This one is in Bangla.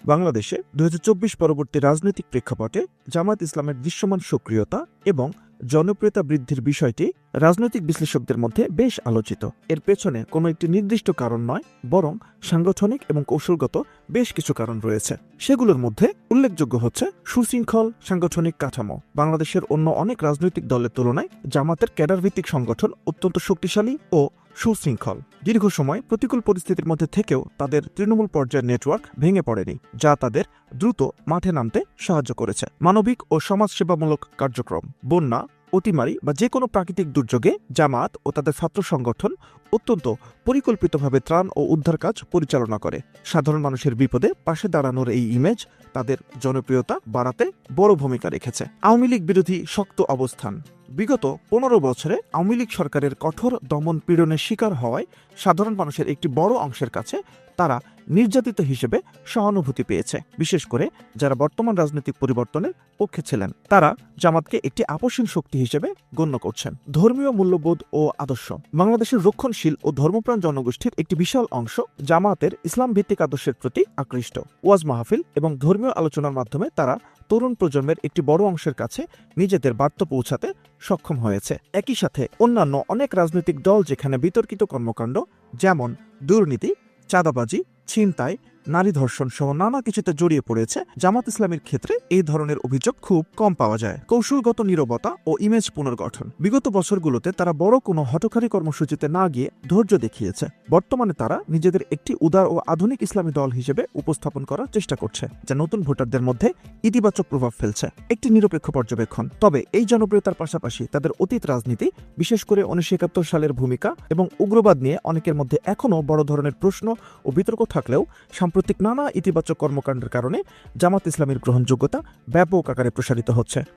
বাংলাদেশে ২০২৪ পরবর্তী রাজনৈতিক প্রেক্ষাপটে জামায়াত ইসলামের দৃশ্যমান সক্রিয়তা এবং জনপ্রিয়তা বৃদ্ধির বিষয়টি রাজনৈতিক বিশ্লেষকদের মধ্যে বেশ আলোচিত। এর পেছনে কোনো একটি নির্দিষ্ট কারণ নয়, বরং সাংগঠনিক এবং কৌশলগত বেশ কিছু কারণ রয়েছে। সেগুলোর মধ্যে উল্লেখযোগ্য হচ্ছে সুশৃঙ্খল সাংগঠনিক কাঠামো। বাংলাদেশের অন্য অনেক রাজনৈতিক দলের তুলনায় জামাতের ক্যাডারভিত্তিক সংগঠন অত্যন্ত শক্তিশালী ও সুশৃঙ্খল। দীর্ঘ সময় প্রতিকূল পরিস্থিতির মধ্যে থেকেও তাদের তৃণমূল পর্যায়ের নেটওয়ার্ক ভেঙে পড়েনি, যা তাদের দ্রুত মাঠে নামতে সাহায্য করেছে। মানবিক ও সমাজসেবামূলক কার্যক্রম, বন্যা, অতিমারি বা যে কোনো প্রাকৃতিক দুর্যোগে জামায়াত ও তাদের ছাত্র সংগঠন অত্যন্ত পরিকল্পিতভাবে ত্রাণ ও উদ্ধার কাজ পরিচালনা করে। সাধারণ মানুষের বিপদে পাশে দাঁড়ানোর এই ইমেজ তাদের জনপ্রিয়তা বাড়াতে বড় ভূমিকা রেখেছে। আওয়ামী লীগ বিরোধী শক্ত অবস্থান। বিগত ১৫ বছরে আওয়ামী লীগ সরকারের কঠোর দমন পীড়নের শিকার হওয়ায় সাধারণ মানুষের একটি বড় অংশের কাছে তারা নির্যাতিত হিসেবে সহানুভূতি পেয়েছে। বিশেষ করে যারা বর্তমান রাজনৈতিক পরিবর্তনের পক্ষে ছিলেন, তারা জামাতকে একটি আপোষহীন শক্তি হিসেবে গণ্য করছেন। ধর্মীয় মূল্যবোধ ও আদর্শ। বাংলাদেশের রক্ষণশীল ও ধর্মপ্রাণ জনগোষ্ঠীর একটি বিশাল অংশ জামাতের ইসলাম ভিত্তিক আদর্শের প্রতি আকৃষ্ট। ওয়াজ মাহফিল এবং ধর্মীয় আলোচনার মাধ্যমে তারা তরুণ প্রজন্মের একটি বড় অংশের কাছে নিজেদের বার্তা পৌঁছাতে সক্ষম হয়েছে। একই সাথে অন্যান্য অনেক রাজনৈতিক দল যেখানে বিতর্কিত কর্মকাণ্ড যেমন দুর্নীতি, চাঁদাবাজি, ছিনতাই, নারী ধর্ষণ সহ নানা কিছুতে জড়িয়ে পড়েছে, জামাত ইসলামের ক্ষেত্রে এই ধরনের অভিযোগ খুব কম পাওয়া যায়। কৌশলগত নীরবতা ও ইমেজ পুনর্গঠন। বিগত বছরগুলোতে তারা বড় কোনো হঠকারী কর্মসূচিতে না গিয়ে ধৈর্য দেখিয়েছে। বর্তমানে তারা নিজেদের একটি উদার ও আধুনিক ইসলামী দল হিসেবে উপস্থাপন করার চেষ্টা করছে, যা নতুন ভোটারদের মধ্যে ইতিবাচক প্রভাব ফেলছে। একটি নিরপেক্ষ পর্যবেক্ষণ। তবে এই জনপ্রিয়তার পাশাপাশি তাদের অতীত রাজনীতি, বিশেষ করে ১৯৭১ সালের ভূমিকা এবং উগ্রবাদ নিয়ে অনেকের মধ্যে এখনও বড় ধরনের প্রশ্ন ও বিতর্ক থাকলেও সাম্প্রতিক নানা ইতিবাচক কর্মকাণ্ডের কারণে জামাত ইসলামের গ্রহণযোগ্যতা ব্যাপক আকারে প্রসারিত হচ্ছে।